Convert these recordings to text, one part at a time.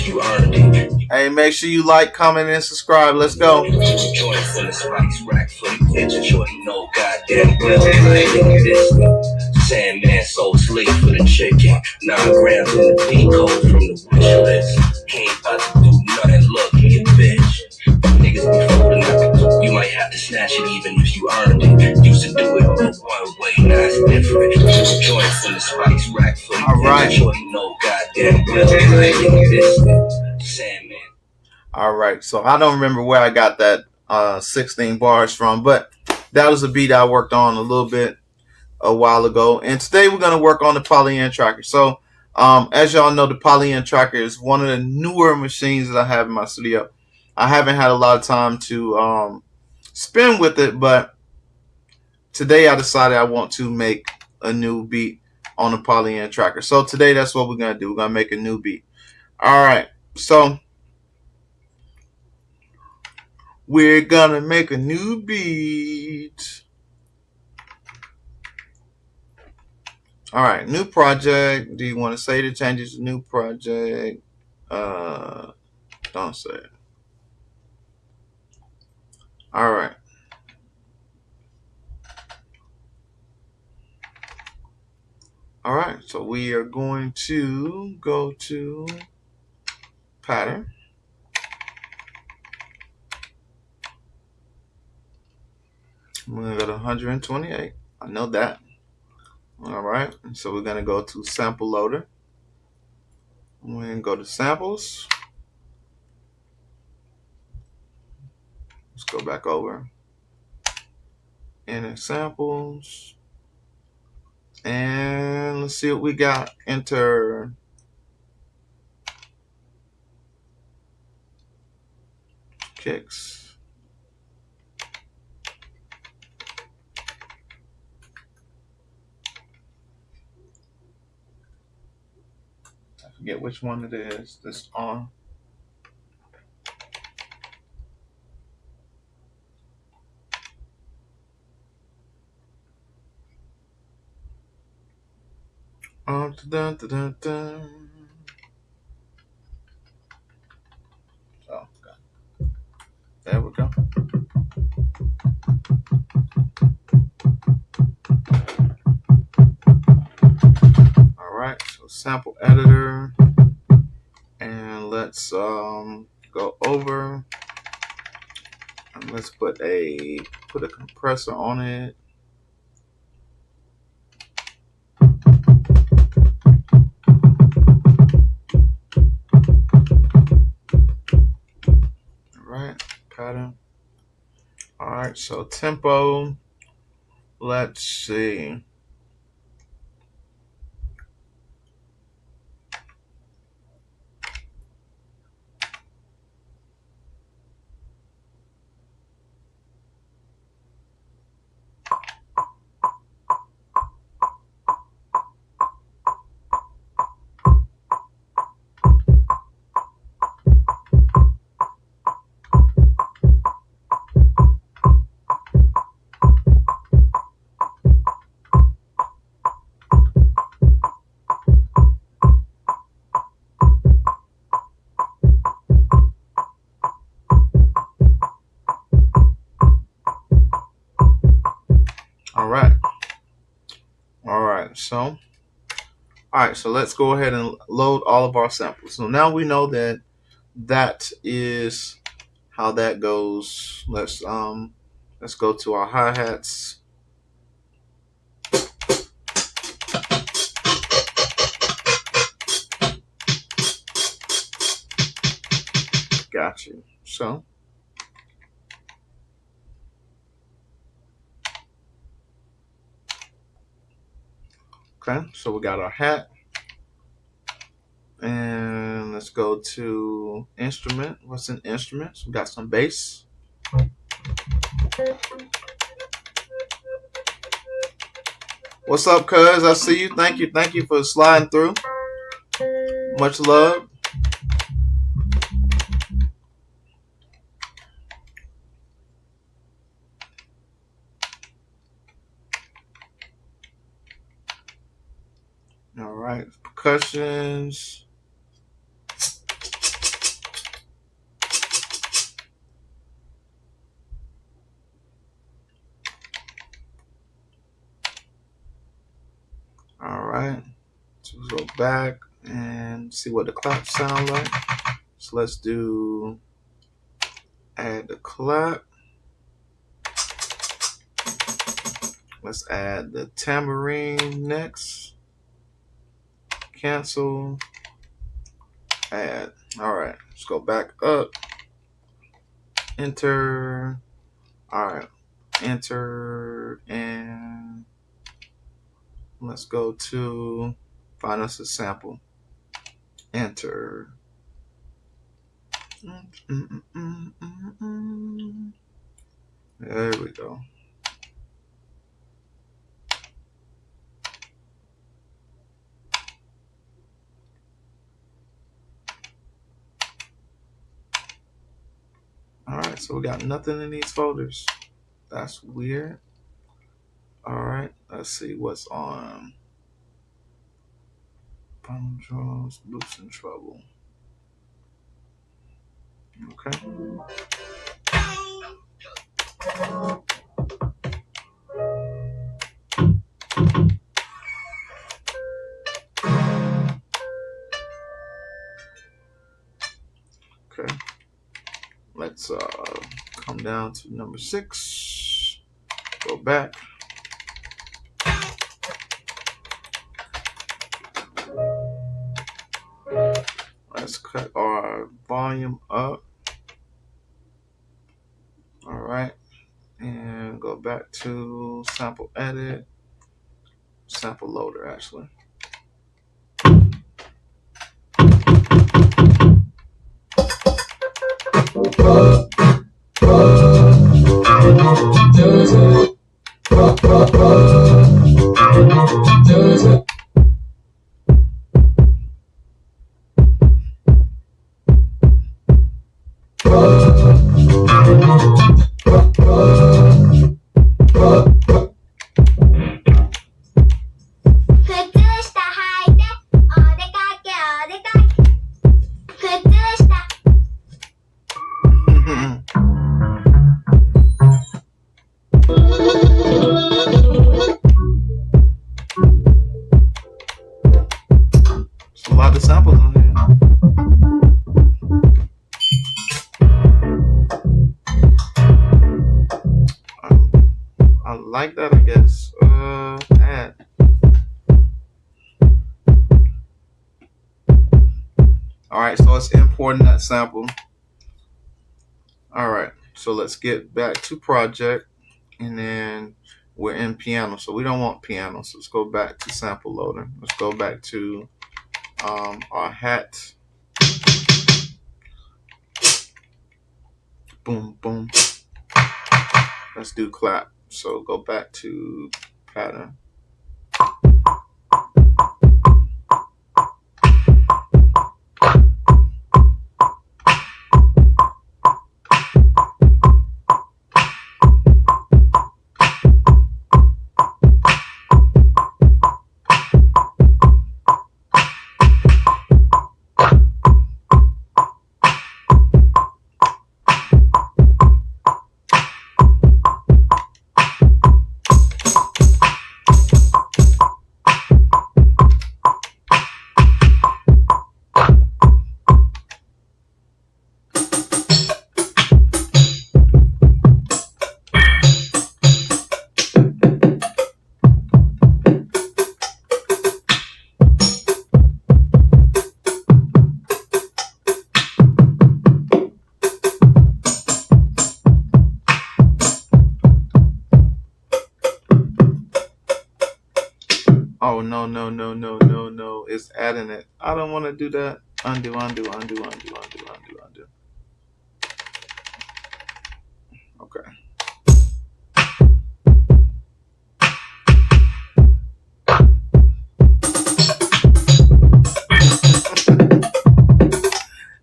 if you earned it. Hey, make sure you like, comment, and subscribe. Let's go. Joint full of spice, rack full of bitches. Shorty know goddamn well I ain't existing. Sandman so sleep for the chicken. 9 grams in the P-code from the wish list. Ain't about to do nothing, look, you bitch. Niggas be folding up. You might have to snatch it even if you earned it. Used to do it one way, now it's different. Joint full of spice, rack full of bitches. Shorty know goddamn well I ain't existing. Sandman. All right, so I don't remember where I got that 16 bars from, but that was a beat I worked on a little bit a while ago. And today we're going to work on the Polyend Tracker. So as y'all know, the Polyend Tracker is one of the newer machines that I have in my studio. I haven't had a lot of time to spend with it, but today I decided I want to make a new beat on the Polyend Tracker. So today that's what we're going to do. We're going to make a new beat. All right, so we're gonna make a new beat. All right, new project. Do you want to say the changes to new project? Don't say it. All right. All right, so we are going to go to pattern. I'm gonna go to 128. I know that. All right, so we're gonna go to sample loader. We're gonna go to samples. Let's go back over. Enter samples. And let's see what we got. Enter kicks. I forget which one it is that's on. Dun, dun, dun, dun. Oh, God. There we go. All right, so sample editor, and let's go over and let's put a compressor on it. Pattern. All right, so tempo, let's see. All right, so let's go ahead and load all of our samples. So now we know that that is how that goes. Let's go to our hi-hats. Got you. So okay, so we got our hat. And let's go to instrument. What's an instrument? So we got some bass. What's up, cuz? I see you. Thank you. Thank you for sliding through. Much love. All right, percussions. right, so let's go back and see what the claps sound like. So let's do add the clap. Let's add the tambourine next. Cancel. Add. All right, let's go back up. Enter. All right, enter, and let's go to find us a sample. Enter. There we go. All right, so we got nothing in these folders. That's weird. All right, let's see what's on. Final draws, loops and trouble. Okay. Okay. Let's come down to number 6. Go back. Let's cut our volume up. All right. And go back to sample edit. Sample loader, actually. A lot of samples on here. I like that, I guess. Add. All right, so it's importing that sample. All right, so let's get back to project, and then we're in piano, so we don't want piano. So let's go back to sample loader. Let's go back to our hat. Boom, boom. Let's do clap. So go back to pattern. Oh, no. It's adding it. I don't want to do that. Undo. Okay.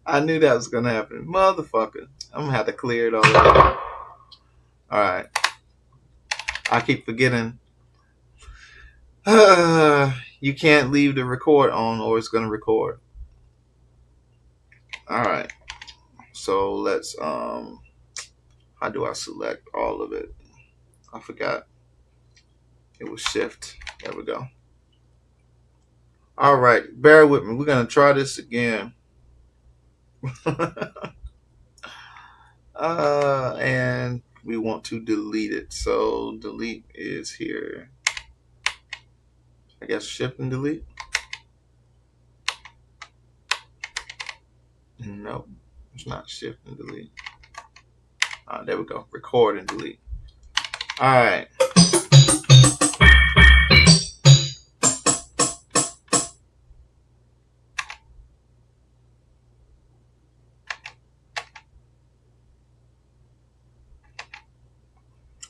I knew that was going to happen. Motherfucker. I'm going to have to clear it all up. All right. I keep forgetting. You can't leave the record on or it's going to record. All right. So let's, how do I select all of it? I forgot. It was shift. There we go. All right, bear with me. We're gonna try this again. And we want to delete it. So delete is here. I guess shift and delete. No, it's not shift and delete. There we go. Record and delete. All right.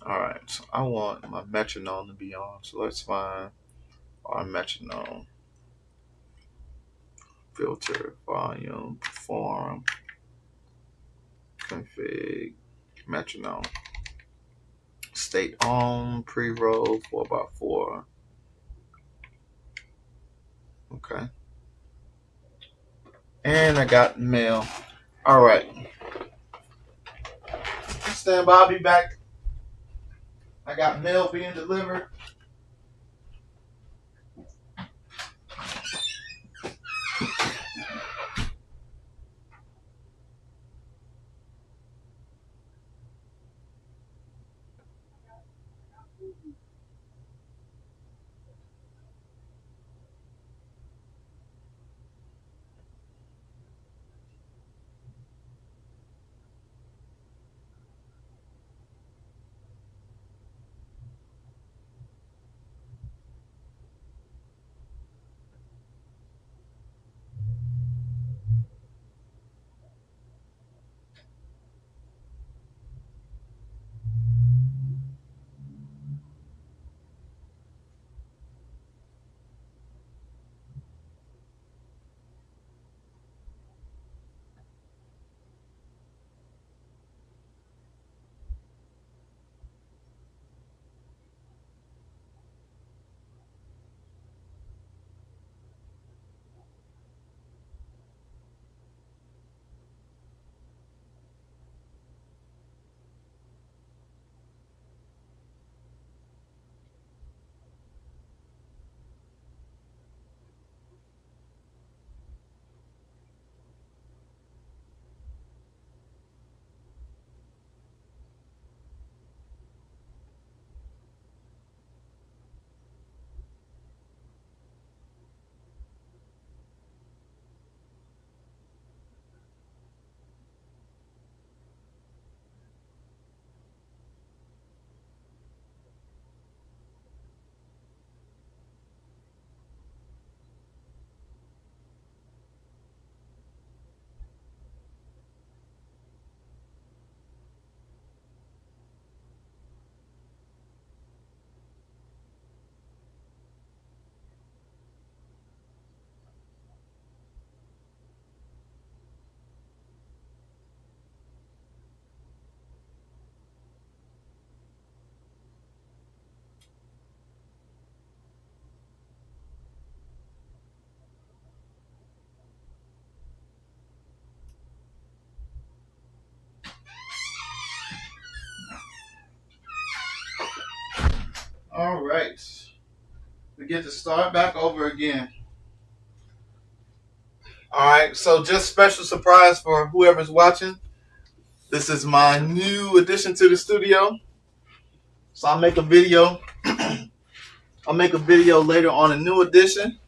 All right. So I want my metronome to be on. So let's find our metronome. Filter, volume, perform, config, metronome. State on, pre-roll, 4x4. Okay. And I got mail. All right. Stand by, I'll be back. I got mail being delivered. All right. We get to start back over again. All right. So just special surprise for whoever's watching. This is my new addition to the studio. So I'll make a video. I'll make a video later on a new addition.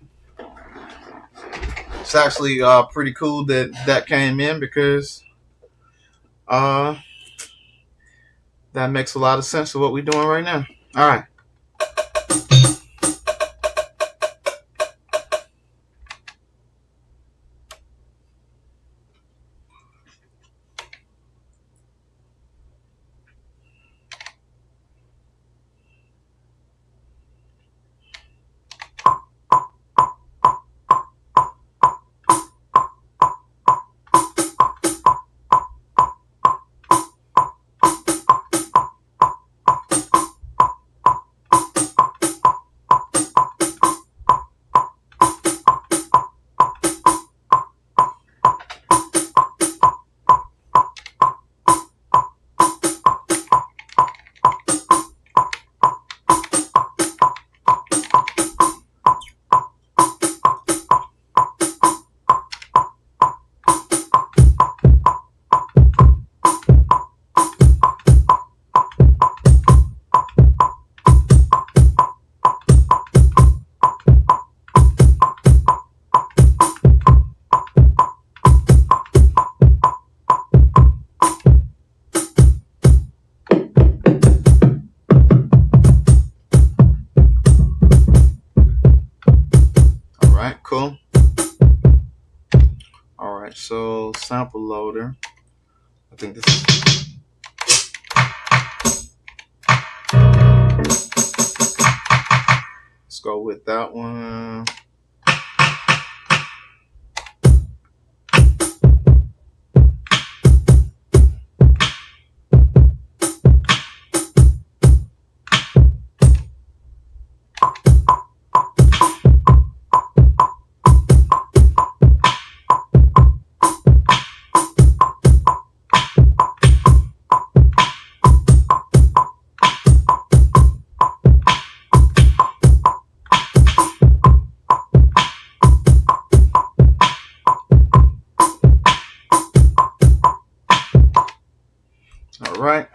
It's actually pretty cool that came in because that makes a lot of sense to what we're doing right now. All right. go sample loader. I think this is. Let's go with that one. All right.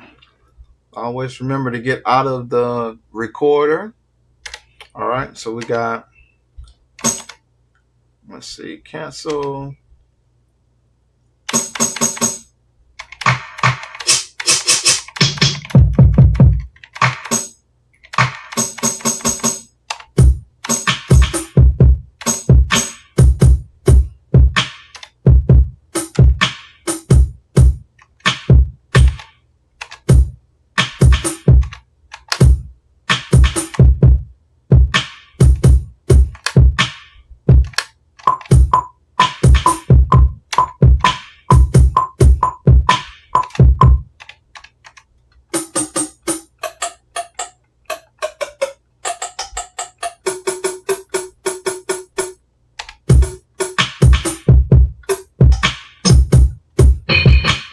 Always remember to get out of the recorder. All right. So we got, let's see, cancel.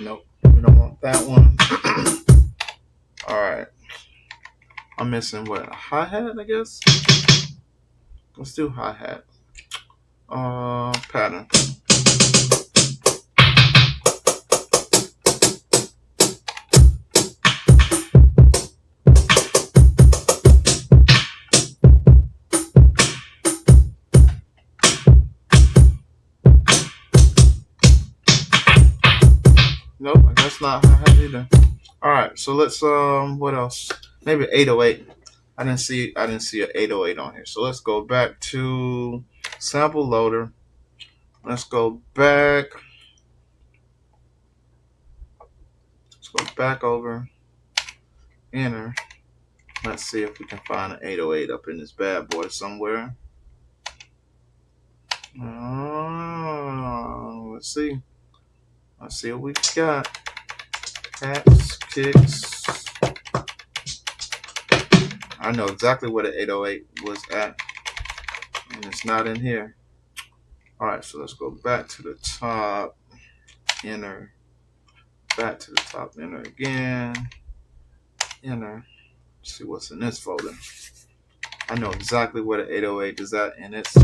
Nope, we don't want that one. All right. I'm missing what? A hi-hat, I guess? Let's do hi-hat. Pattern. Nope, I guess not hi-hat either. All right, so let's what else? Maybe 808. I didn't see an 808 on here. So let's go back to sample loader. Let's go back. Let's go back over. Enter. Let's see if we can find an 808 up in this bad boy somewhere. Let's see. Let's see what we got. Hats, kicks. I know exactly where the 808 was at, and it's not in here. All right, so let's go back to the top, enter, back to the top, enter again, enter. Let's see what's in this folder. I know exactly where the 808 is at, and it's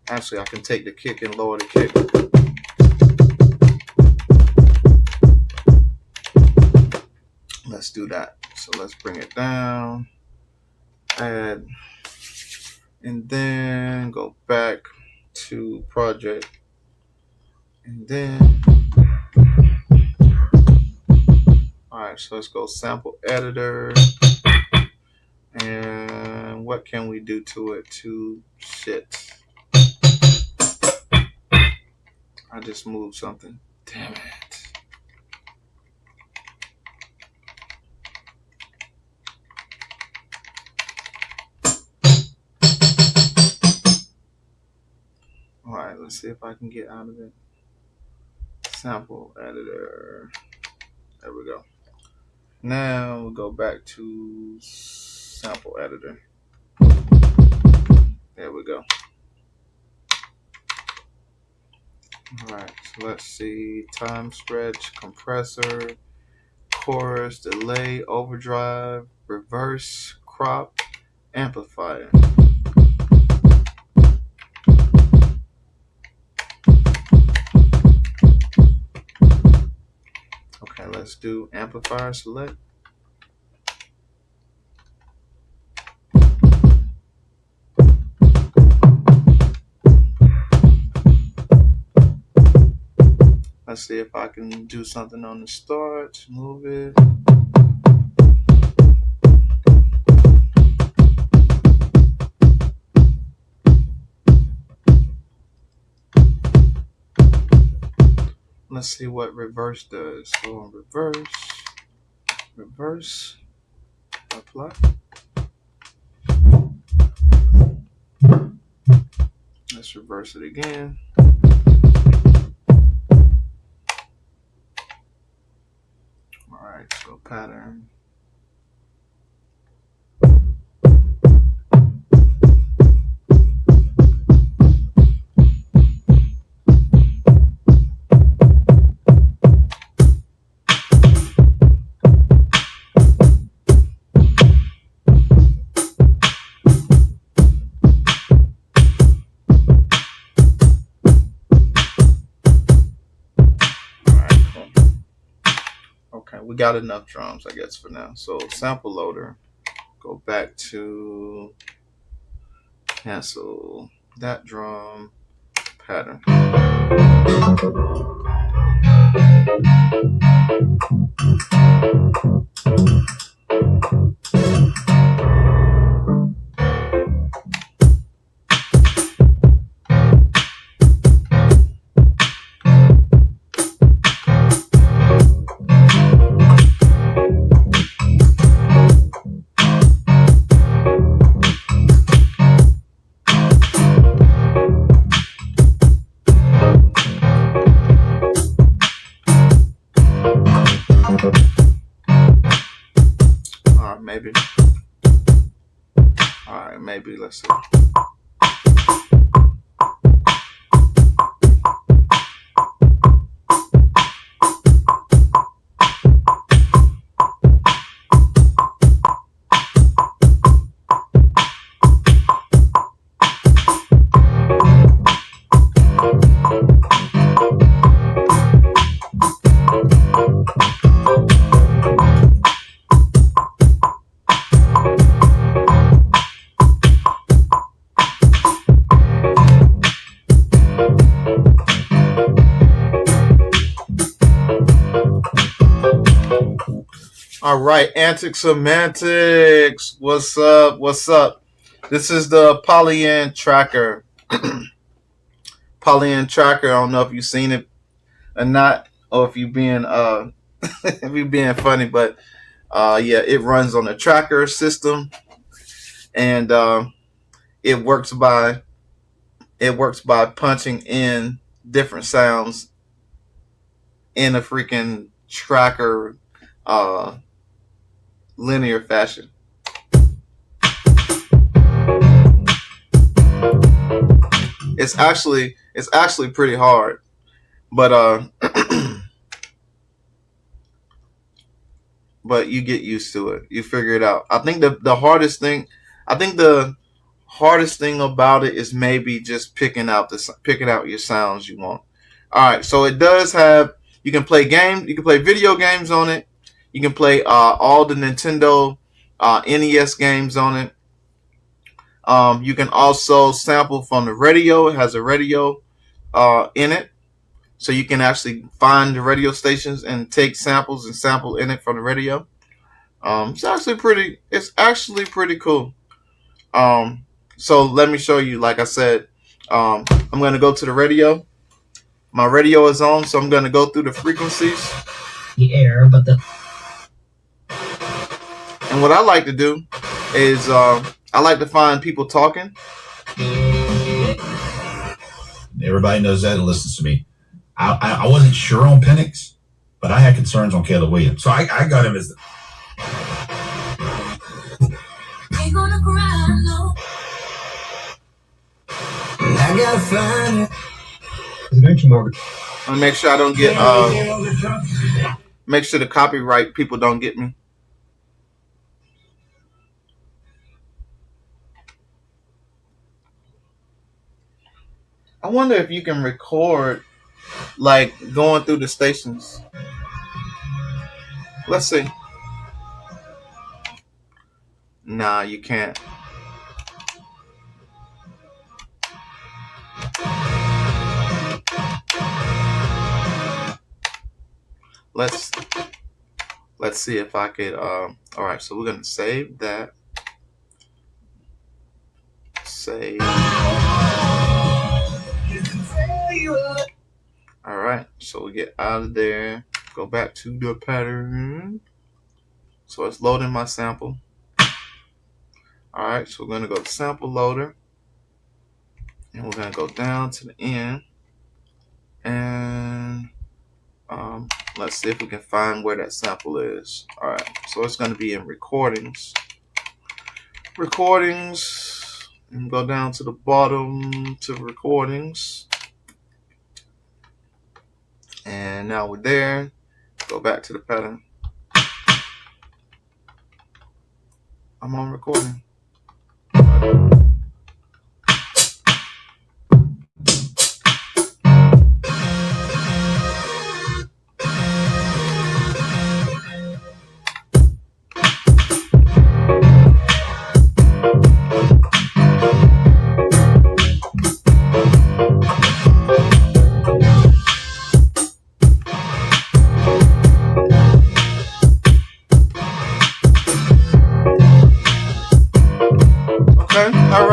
actually, I can take the kick and lower the kick. Let's do that. So let's bring it down, add, and then go back to project, and then, all right, so let's go sample editor, and what can we do to it? Shit. I just moved something. Damn it. All right, let's see if I can get out of it. Sample editor. There we go. Now we'll go back to sample editor. There we go. All right, so let's see, time stretch, compressor, chorus, delay, overdrive, reverse, crop, amplifier. Okay, let's do amplifier select. Let's see if I can do something on the start. Move it. Let's see what reverse does. Go on reverse, reverse, apply. Let's reverse it again. All right, so pattern. We got enough drums, I guess, for now. So sample loader, go back to cancel that drum pattern. Maybe. All right, maybe. Let's see. All right, Antic Semantics. What's up? What's up? This is the Polyend Tracker. Polyend Tracker. I don't know if you've seen it or not, or if you're being if you're being funny, but yeah, it runs on the tracker system, and it works by punching in different sounds in a freaking tracker linear fashion. It's actually pretty hard, but but you get used to it. You figure it out. I think the hardest thing about it is maybe just picking out your sounds you want. All right, so it does have, you can play games, you can play video games on it. You can play all the Nintendo NES games on it. You can also sample from the radio. It has a radio in it, so you can actually find the radio stations and take samples and sample in it from the radio. It's actually pretty cool. So let me show you. Like I said, I'm going to go to the radio. My radio is on, so I'm going to go through the frequencies. The air, but the... And what I like to do is I like to find people talking. Everybody knows that and listens to me. I wasn't sure on Penix, but I had concerns on Caleb Williams. So I got him as the... Ain't gonna cry, no. I gotta find it. I'll make sure I don't get make sure the copyright people don't get me. I wonder if you can record like going through the stations. Let's see. Nah, you can't. let's see if I could. All right, so we're gonna save that. Save. All right, so we get out of there. Go back to the pattern. So it's loading my sample. All right, so we're gonna go to sample loader, and we're gonna go down to the end, and let's see if we can find where that sample is. All right, so it's gonna be in recordings. Recordings, and go down to the bottom to recordings, and now we're there. Go back to the pattern. I'm on recording. Okay, all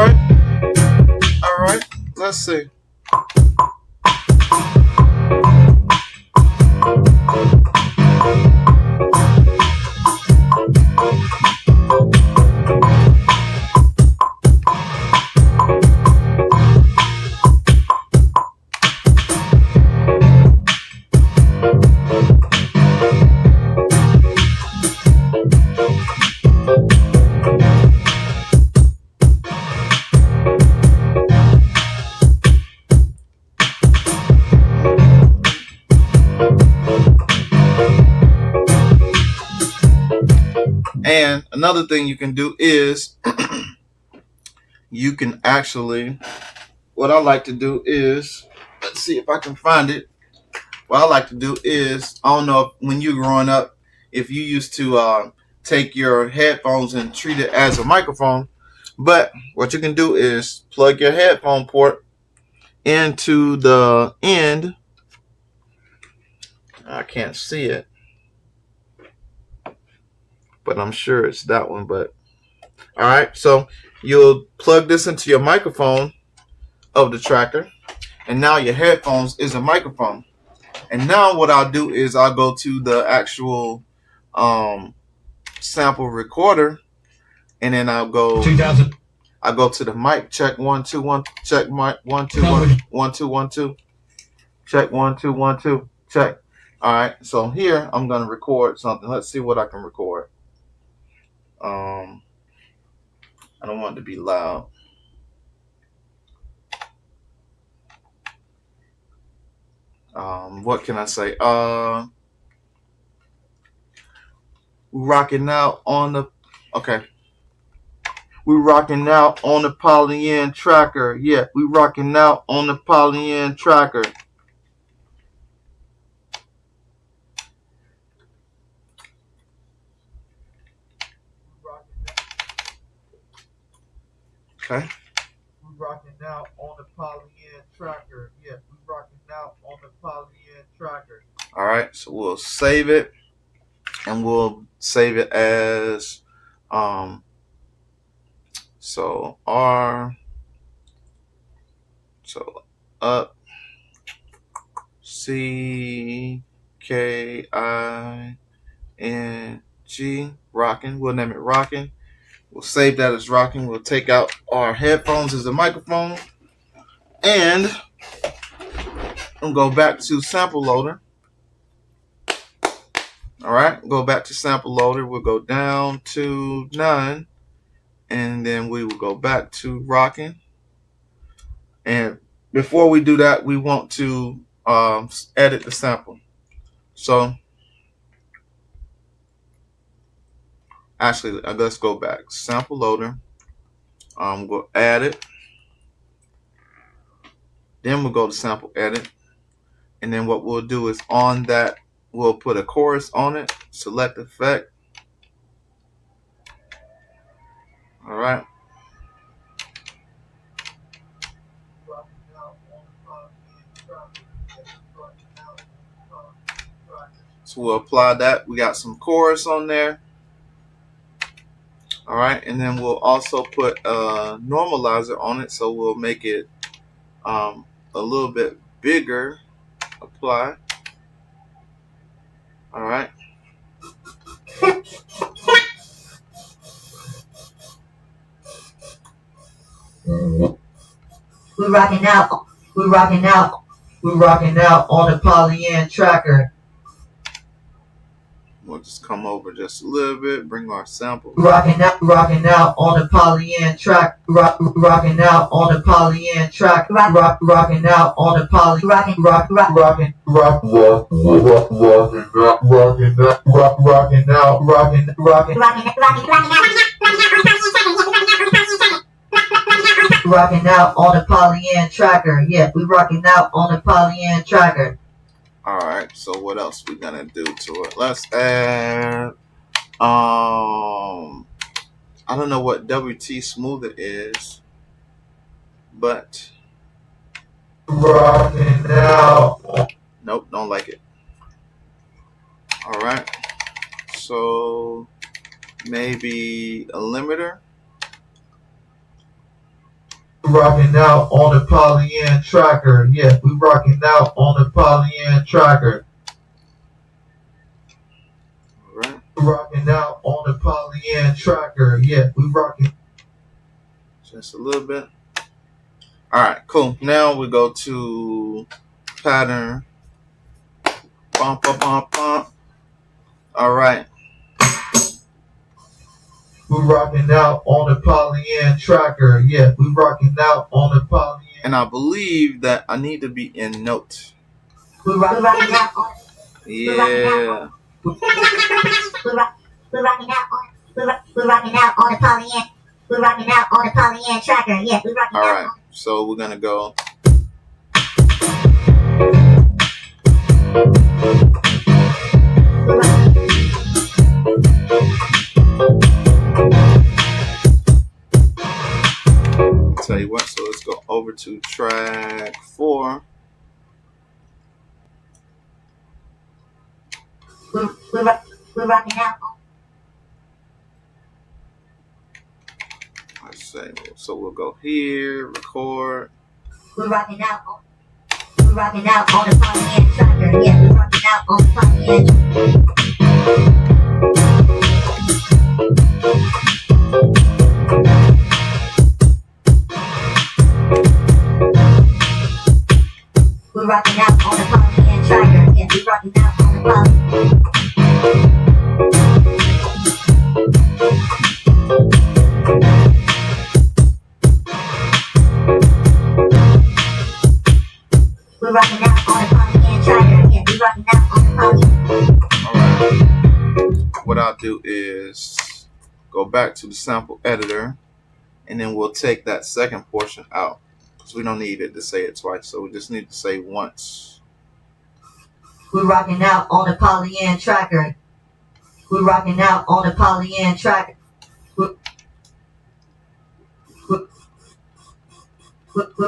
right, let's see. And another thing you can do is you can actually, what I like to do is, let's see if I can find it. What I like to do is, I don't know if when you're growing up, if you used to take your headphones and treat it as a microphone, but what you can do is plug your headphone port into the end. I can't see it, but I'm sure it's that one. But all right, so you'll plug this into your microphone of the tracker, and now your headphones is a microphone. And now what I'll do is I'll go to the actual sample recorder, and then I'll go 2000. I go to the mic, check 1 2 1, check mic 1 2 1 1 2 1 2, check 1 2 1 2, check. All right, so here I'm gonna record something. Let's see what I can record. I don't want it to be loud. What can I say? Rocking out on the, okay. We rocking out on the Polyend Tracker. Yeah, we rocking out on the Polyend Tracker. Okay. We rocking out on the Polyend Tracker. Yeah, we rocking out on the Polyend Tracker. All right, so we'll save it, and we'll save it as so R, so up, C K I N G, rocking. We'll name it rocking. We'll save that as rocking. We'll take out our headphones as a microphone, and we'll go back to sample loader. All right, go back to sample loader. We'll go down to none, and then we will go back to rocking. And before we do that, we want to edit the sample. So actually, let's go back. Sample loader. We'll add it. Then we'll go to sample edit. And then what we'll do is on that, we'll put a chorus on it. Select effect. All right. So we'll apply that. We got some chorus on there. All right, and then we'll also put a normalizer on it, so we'll make it a little bit bigger. Apply. All right. We're rocking out. We're rocking out. We're rocking out on the Polyend Tracker. We'll just come over just a little bit, bring our sample. Rocking out on the Polyend Track. Rocking out on the Polyend Track. Rocking out on the rocking out on the Polyend Tracker. Yeah, we rocking out on the Polyend Tracker. Alright, so what else we gonna do to it? Let's add I don't know what WT Smoother is, but rocking out. Nope, don't like it. Alright. So maybe a limiter. Rocking out on the Polyend Tracker. Yeah, we rocking out on the Polyend Tracker. Alright. Rocking out on the Polyend Tracker. Yeah, we rocking. Just a little bit. Alright, cool. Now we go to pattern. Bump, bump, bump, bump. Alright. We're rocking out on the Polyend Tracker. Yeah, we rocking out on the Polyend. And I believe that I need to be in note. We're rocking out on. Yeah. We're rocking out on. We're rocking out on the Polyend. We're rocking out on the Polyend Tracker. Yeah, we're rocking out. Alright, so we're gonna go. Tell you what, so let's go over to track 4. We're rocking out. Let's say, so we'll go here, record. We're rocking out. We're rocking out on the Polyend Tracker. Yeah, we're rocking out on the Polyend. We're rocking out on the Polyend Tracker. Yeah, we're rocking out on the Polyend. We're rocking out on the Polyend Tracker. Yeah, we're rocking out on the Polyend. Alright. What I'll do is go back to the sample editor, and then we'll take that second portion out. We don't need it to say it twice, so we just need to say once. We're rocking out on the Polyend Tracker. We're rocking out on the Polyend Tracker. We're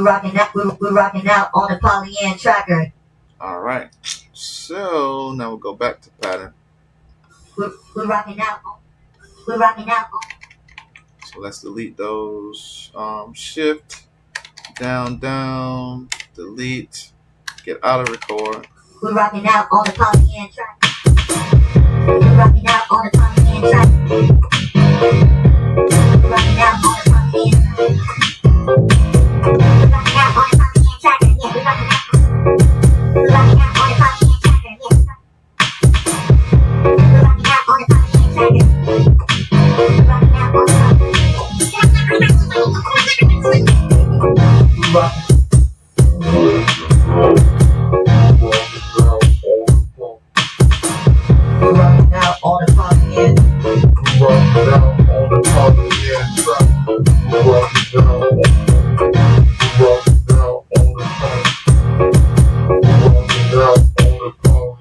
rocking out. We're rocking out on the Polyend Tracker. All right. So now we'll go back to pattern. We're rocking out. We're rocking out. So let's delete those. Shift. Down, down, delete, get out of record. We're rocking out on the Polyend Tracker. We're rocking out on the Polyend Tracker. We're rocking out on the Polyend Tracker. We're rocking out on the Polyend Tracker. Yeah, we're rocking out. We're rocking out on the Polyend Tracker. Yeah, we're rocking out on the Polyend Tracker. We're rocking out on the We're rocking out on the Polyend. We're rocking out on the Polyend Tracker. We're rocking out on the Polyend.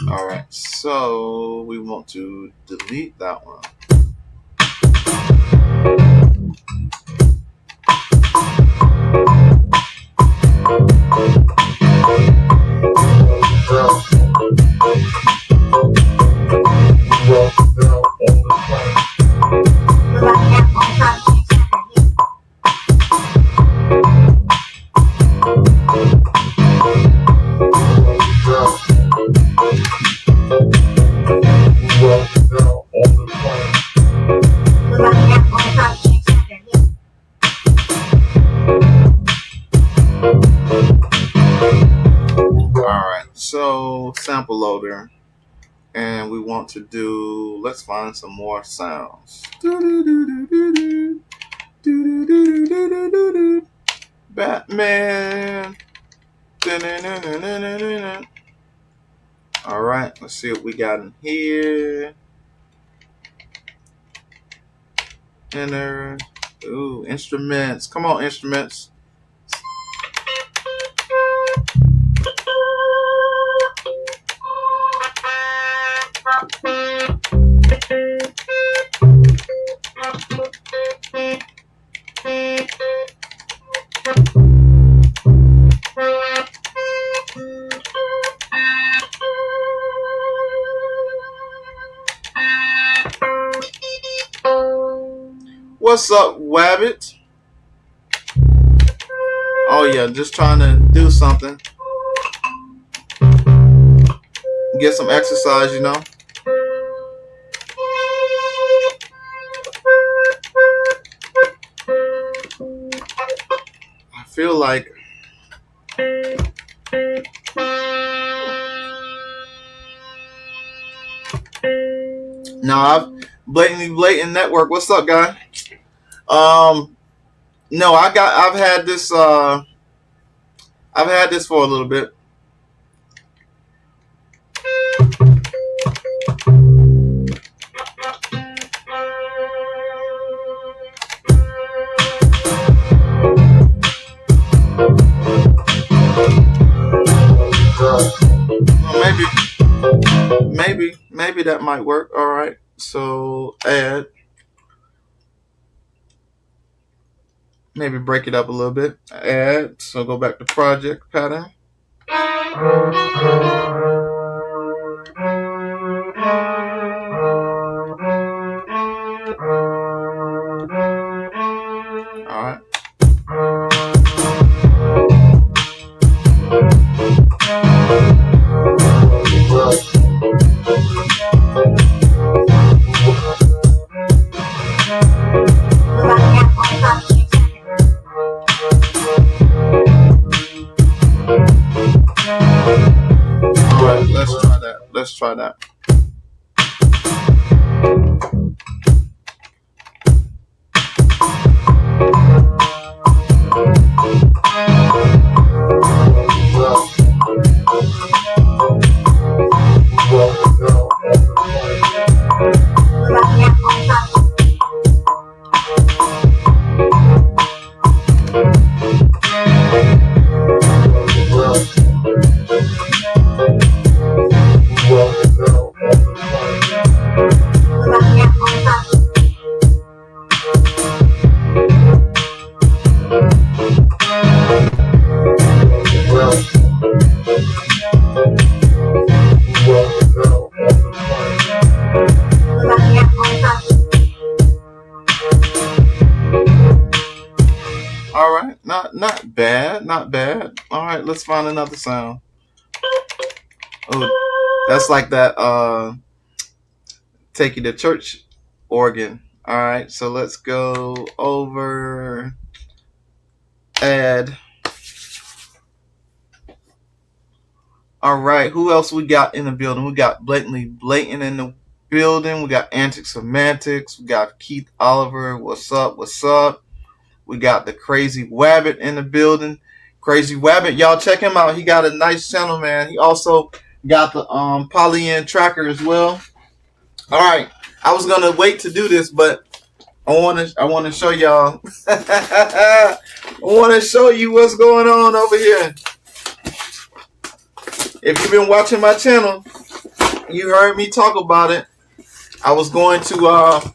All right, so we want to delete that one. So sample loader, and we want to do, let's find some more sounds. Batman. All right, let's see what we got in here. Enter. Ooh, instruments. Come on, instruments. What's up, Wabbit? Oh yeah, just trying to do something. Get some exercise, you know. I feel like I've blatant network. What's up, guy? No, I've had this for a little bit. Maybe that might work. All right. So add. Maybe break it up a little bit. Add. So go back to project pattern. All right. Let's try that. All right, not bad. All right, let's find another sound. Oh, that's like that take you to church organ. All right, so let's go over add. All right, who else we got in the building? We got Blatantly Blatant in the building. We got Antic Semantics. We got Keith Oliver. What's up? What's up? We got the Crazy Wabbit in the building. Crazy Wabbit, y'all check him out. He got a nice channel, man. He also got the Polyend Tracker as well. All right, I was gonna wait to do this, but I want to show y'all. I want to show you what's going on over here. If you've been watching my channel, you heard me talk about it. I was going to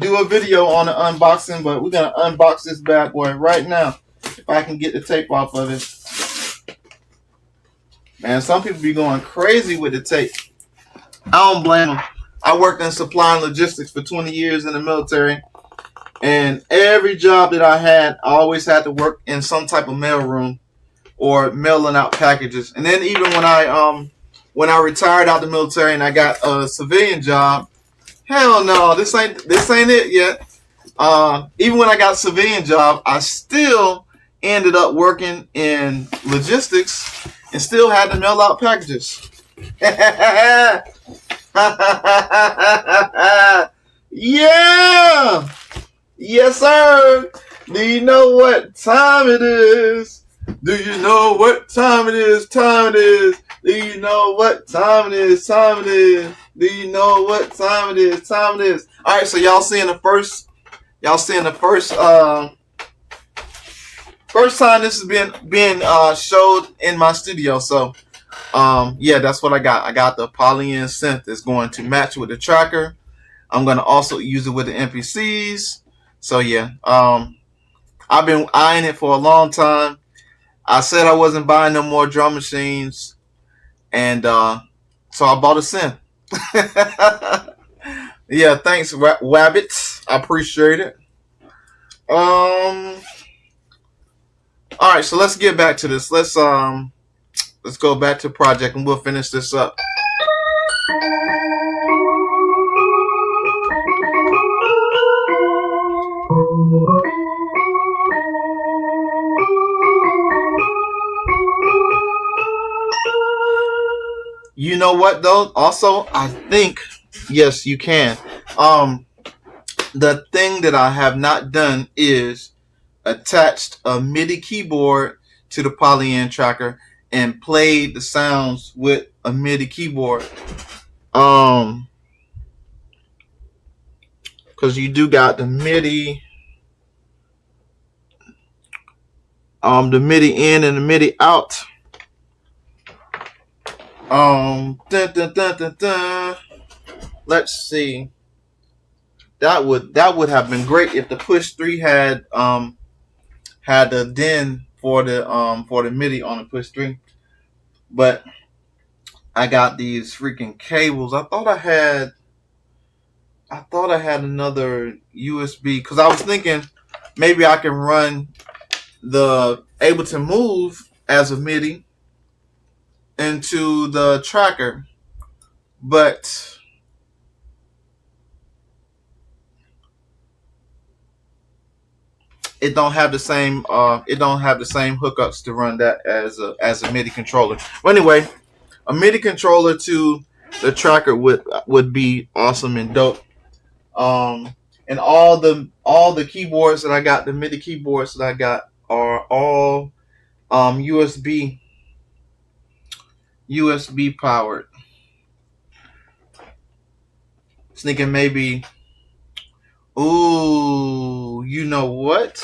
do a video on the unboxing, but we're gonna unbox this bad boy right now. If I can get the tape off of it. Man, some people be going crazy with the tape. I don't blame them. I worked in supply and logistics for 20 years in the military. And every job that I had, I always had to work in some type of mail room or mailing out packages. And then even when I retired out the military and I got a civilian job, hell no, this ain't it yet. Even when I got a civilian job, I still ended up working in logistics and still had to mail out packages. Yeah! Yes, sir! Do you know what time it is? Do you know what time it is? Time it is. Do you know what time it is? Time it is. Do you know what time it is? Time it is. All right, so y'all seeing the first first time this is being showed in my studio. So yeah, that's what I got. I got the Polyend synth that's going to match with the tracker. I'm gonna also use it with the NPCs. So yeah, I've been eyeing it for a long time. I said I wasn't buying no more drum machines, and so I bought a synth. Yeah, thanks, Wabbits. I appreciate it. All right, so let's get back to this. Let's go back to project and we'll finish this up. You know what though? Also, I think yes, you can. The thing that I have not done is attached a MIDI keyboard to the Polyend Tracker and played the sounds with a MIDI keyboard. Because you do got the MIDI in and the MIDI out. Dun, dun, dun, dun, dun. Let's see. That would have been great if the push 3 had the DIN for the MIDI on the push 3. But I got these freaking cables. I thought I had another USB because I was thinking maybe I can run the Ableton Move as a MIDI into the tracker, but it don't have the same hookups to run that as a MIDI controller. But anyway, a MIDI controller to the tracker would be awesome and dope. And all the keyboards that I got, the MIDI keyboards that I got are all USB powered. Thinking maybe, ooh, you know what?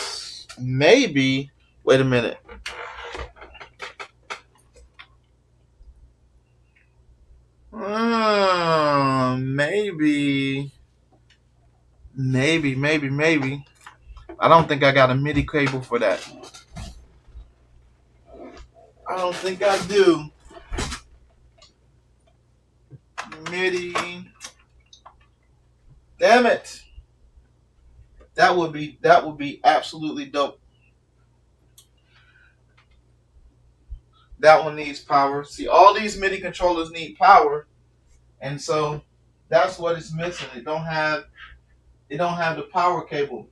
Maybe, wait a minute. Maybe. I don't think I got a MIDI cable for that. I don't think I do. MIDI. Damn it. That would be absolutely dope. That one needs power. See, all these MIDI controllers need power, and so that's what it's missing. It don't have the power cable.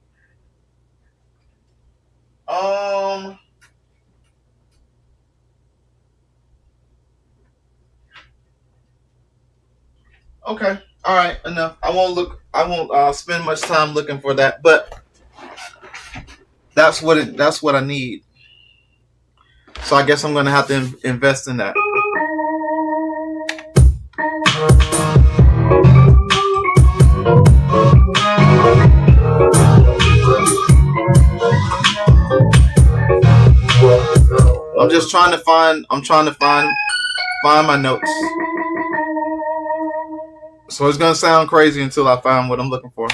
Okay. All right. Enough. I won't spend much time looking for that, but that's what I need. So I guess I'm gonna have to invest in that. I'm trying to find my notes. So it's gonna sound crazy until I find what I'm looking for.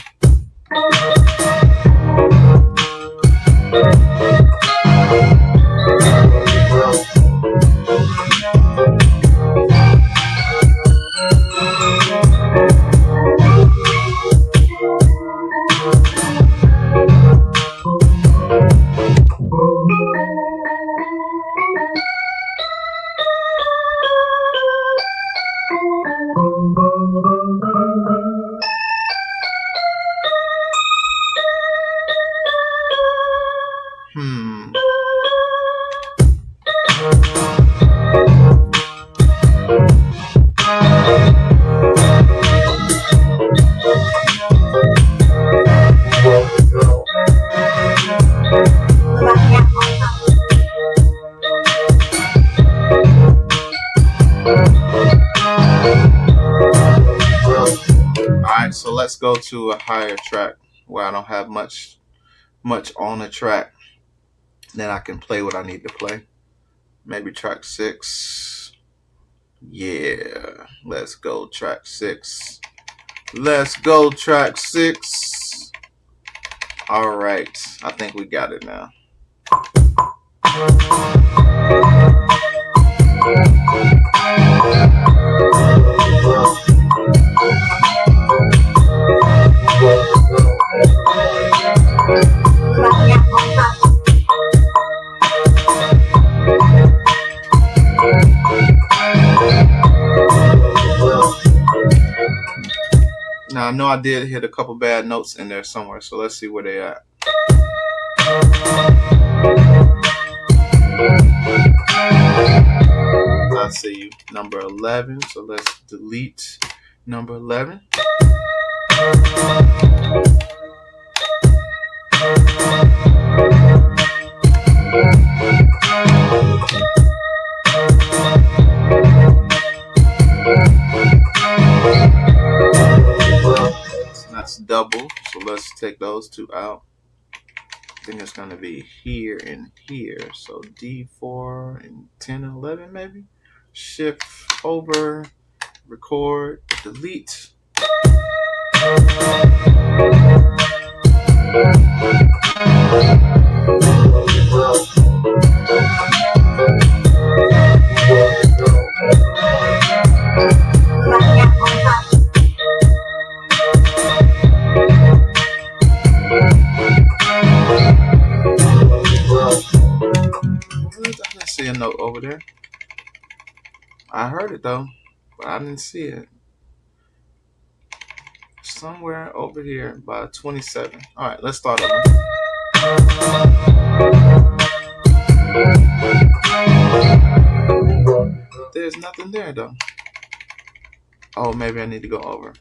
so let's go to a higher track where I don't have much on the track. Then I can play what I need to play. Maybe track 6. Yeah, let's go track 6. Let's go track 6. All right, I think we got it now. Now I know I did hit a couple bad notes in there somewhere, so let's see where they at. I see you, number 11, so let's delete number 11. That's double, so let's take those two out. I think it's going to be here and here, so D4 and 10 and 11 maybe. Shift over, record, delete. I see a note over there. I heard it though, but I didn't see it. Somewhere over here by 27. All right, let's start over. There's nothing there though. Oh, maybe I need to go over.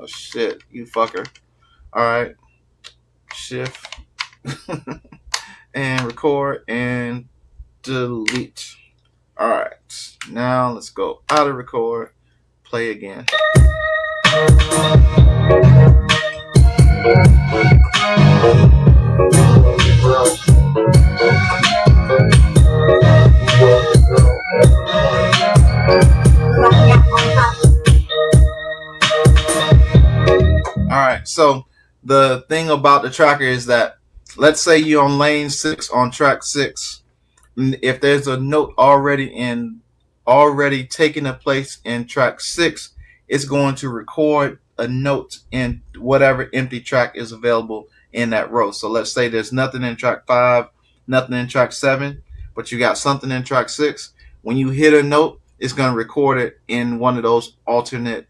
Shit, you fucker. All right, shift and record and delete. All right, now let's go out of record, play again. All right, so the thing about the tracker is that, let's say you're on lane 6 on track 6. If there's a note already taking a place in track 6, it's going to record a note in whatever empty track is available in that row. So let's say there's nothing in track 5, nothing in track 7, but you got something in track 6. When you hit a note, it's going to record it in one of those alternate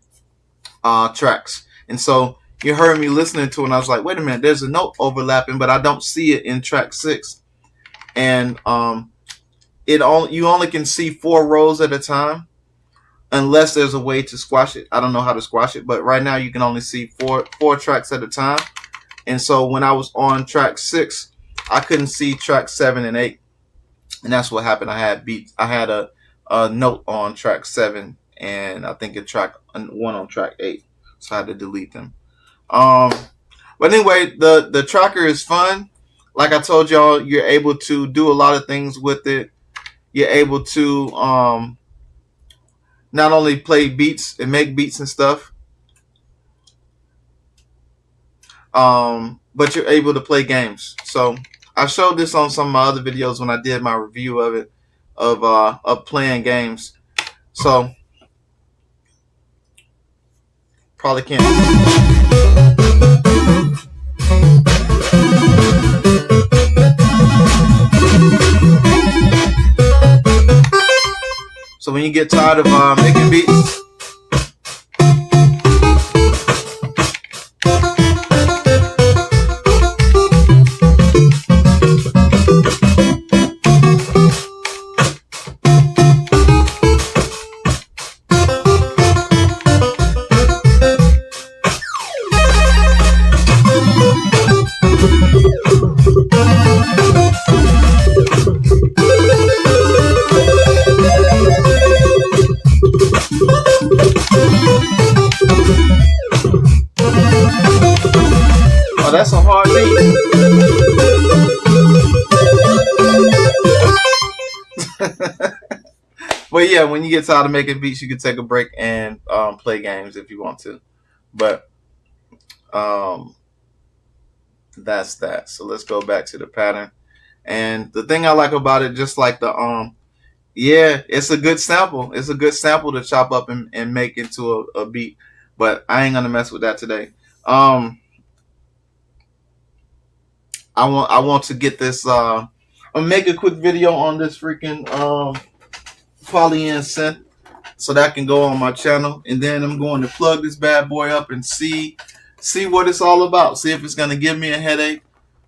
tracks. And so you heard me listening to it, and I was like, wait a minute, there's a note overlapping, but I don't see it in track 6. And you only can see 4 rows at a time, unless there's a way to squash it. I don't know how to squash it, but right now you can only see four tracks at a time. And so when I was on track 6, I couldn't see track 7 and 8, and that's what happened. I had a note on track 7, and I think one on track 8, so I had to delete them. But anyway, the tracker is fun. Like I told y'all, you're able to do a lot of things with it. You're able to not only play beats and make beats and stuff, but you're able to play games. So I showed this on some of my other videos when I did my review of it, of playing games. So probably can't. So when you get tired of making beats, that's a hard beat. But yeah, when you get tired of making beats, you can take a break and play games if you want to. But that's that. So let's go back to the pattern. And the thing I like about it, just like the yeah, it's a good sample. It's a good sample to chop up and make into a beat. But I ain't gonna mess with that today. I want to get this. I'll make a quick video on this freaking Polyend synth, so that can go on my channel, and then I'm going to plug this bad boy up and see what it's all about. See if it's gonna give me a headache,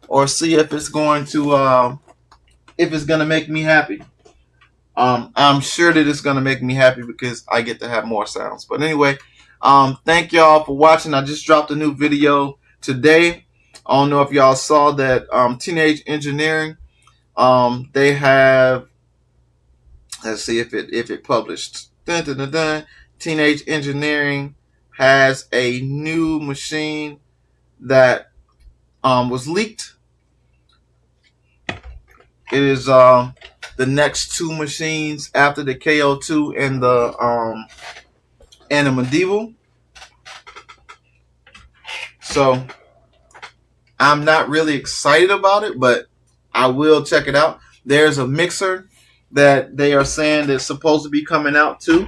or see if it's going to make me happy. I'm sure that it's gonna make me happy because I get to have more sounds. But anyway, thank y'all for watching. I just dropped a new video today. I don't know if y'all saw that. Teenage Engineering, they have, let's see if it published. Dun, dun, dun, dun. Teenage Engineering has a new machine that was leaked. It is the next two machines after the KO2 and the Medieval. So I'm not really excited about it, but I will check it out. There's a mixer that they are saying that's supposed to be coming out too.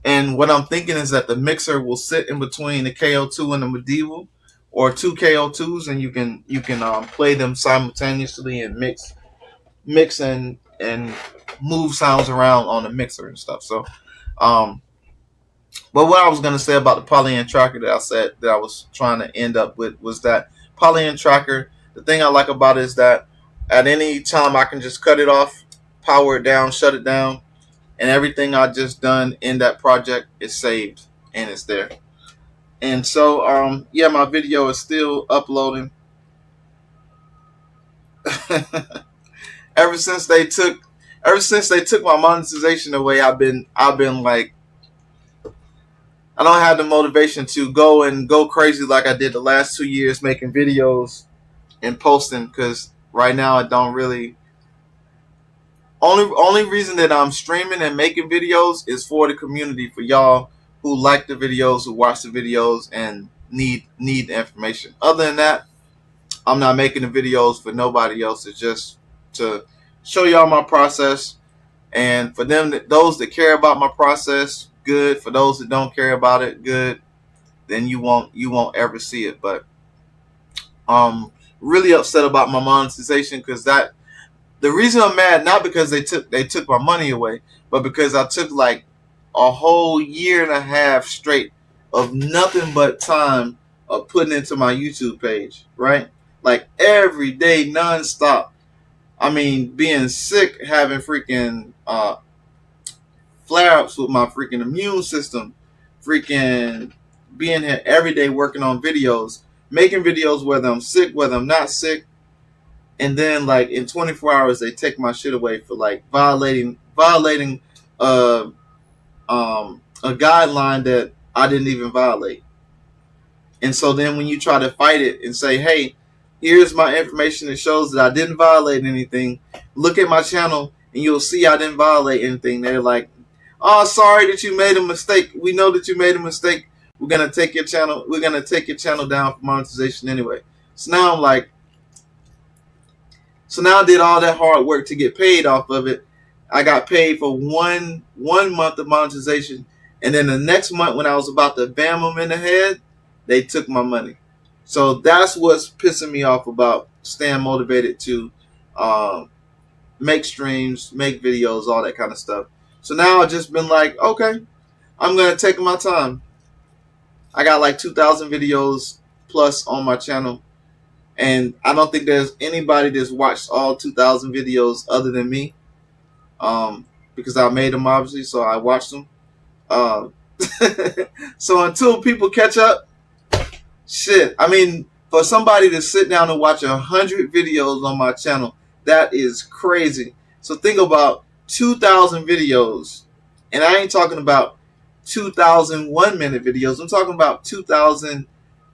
And what I'm thinking is that the mixer will sit in between the KO2 and the Medieval, or two KO2s, and you can play them simultaneously and mix and move sounds around on the mixer and stuff. So but what I was going to say about the Polyend Tracker that I said that I was trying to end up with was that Polyend Tracker, the thing I like about it is that at any time I can just cut it off, power it down, shut it down, and everything I just done in that project is saved and it's there. And so yeah, my video is still uploading. ever since they took my monetization away, I've been like, I don't have the motivation to go crazy like I did the last 2 years making videos and posting, because right now I don't really. Only reason that I'm streaming and making videos is for the community, for y'all who like the videos, who watch the videos and need the information. Other than that, I'm not making the videos for nobody else. It's just to show y'all my process, and for them, those that care about my process, good. For those that don't care about it, good. Then you won't ever see it. But really upset about my monetization, because that. The reason I'm mad, not because they took my money away, but because I took like a whole 1.5 years straight of nothing but time of putting into my YouTube page, right? Like every day, nonstop. I mean, being sick, having freaking flare-ups with my freaking immune system, freaking being here every day working on videos, making videos whether I'm sick, whether I'm not sick. And then, like, in 24 hours, they take my shit away for like violating a guideline that I didn't even violate. And so then, when you try to fight it and say, "Hey, here's my information that shows that I didn't violate anything. Look at my channel, and you'll see I didn't violate anything," they're like, "Oh, sorry that you made a mistake. We know that you made a mistake. We're gonna take your channel. We're gonna take your channel down for monetization anyway." So now I'm like. So now I did all that hard work to get paid off of it. I got paid for one month of monetization, and then the next month when I was about to bam them in the head, they took my money. So that's what's pissing me off about staying motivated to make streams, make videos, all that kind of stuff. So now I've just been like, okay, I'm gonna take my time. I got like 2,000 videos plus on my channel. And I don't think there's anybody that's watched all 2,000 videos other than me, because I made them, obviously, so I watched them. So until people catch up, shit. I mean, for somebody to sit down and watch 100 videos on my channel, that is crazy. So think about 2,000 videos, and I ain't talking about 2,000 1-minute videos. I'm talking about 2,000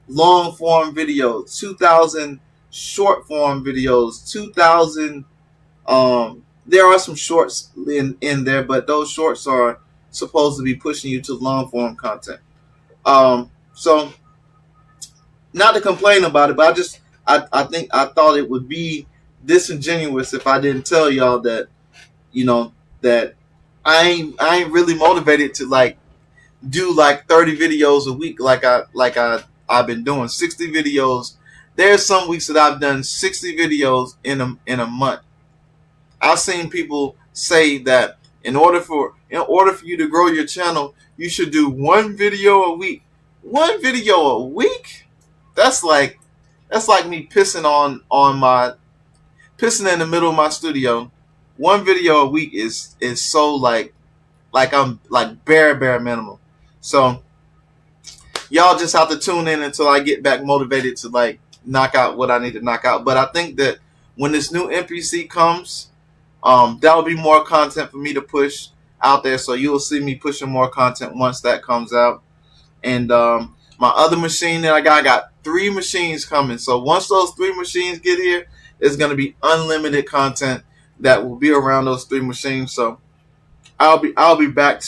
long form videos, 2,000 short form videos, 2,000. There are some shorts in there, but those shorts are supposed to be pushing you to long form content. So not to complain about it, but I thought it would be disingenuous if I didn't tell y'all that, that I ain't really motivated to like do like 30 videos a week I've been doing 60 videos. There's some weeks that I've done 60 videos in a month. I've seen people say that in order for you to grow your channel, you should do one video a week. One video a week? That's like me pissing in the middle of my studio. One video a week is so like I'm like bare minimum. So y'all just have to tune in until I get back motivated to like knock out what I need to knock out. But I think that when this new NPC comes, that'll be more content for me to push out there. So you'll see me pushing more content once that comes out. And my other machine that I got 3 machines coming. So once those 3 machines get here, it's going to be unlimited content that will be around those 3 machines. So I'll be back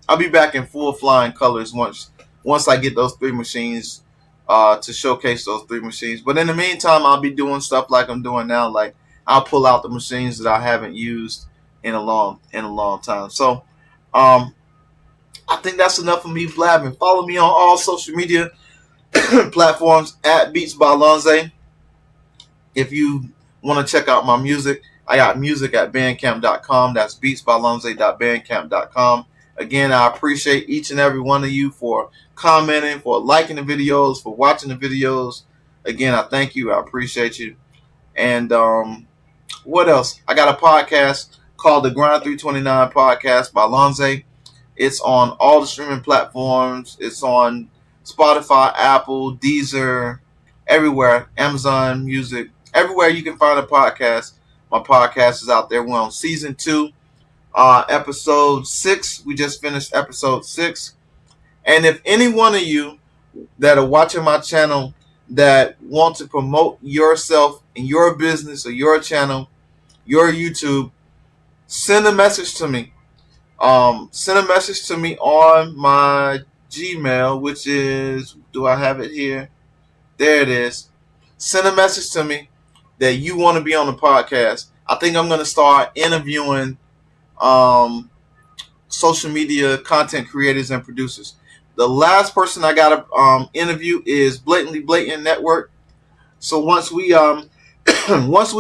I'll be back in full flying colors once I get those 3 machines to showcase those 3 machines. But in the meantime, I'll be doing stuff like I'm doing now. Like I'll pull out the machines that I haven't used in a long time. So I think that's enough of me blabbing. Follow me on all social media platforms at Beats by Lonze. If you want to check out my music, I got music at bandcamp.com. That's beatsbylonze.bandcamp.com. Again, I appreciate each and every one of you for commenting, for liking the videos, for watching the videos. Again, I thank you. I appreciate you. And what else? I got a podcast called the Grind 329 Podcast by Lonze. It's on all the streaming platforms. It's on Spotify, Apple, Deezer, everywhere, Amazon Music, everywhere you can find a podcast. My podcast is out there. We're on season 2, episode 6. We just finished episode 6. And if any one of you that are watching my channel that want to promote yourself and your business or your channel, your YouTube, send a message to me. Send a message to me on my Gmail, which is, do I have it here? There it is. Send a message to me that you want to be on the podcast. I think I'm going to start interviewing social media content creators and producers. The last person I got to interview is Blatantly Blatant Network. So once we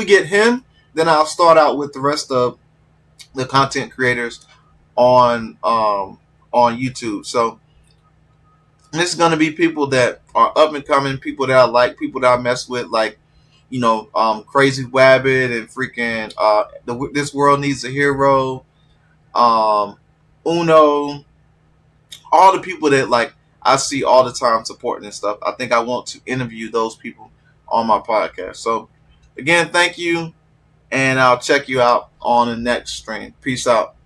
get him, then I'll start out with the rest of the content creators on YouTube. So this is going to be people that are up and coming, people that I like, people that I mess with, like, Crazy Wabbit and freaking This World Needs a Hero, Uno, all the people that like I see all the time supporting and stuff. I think I want to interview those people on my podcast. So again, thank you, and I'll check you out on the next stream. Peace out.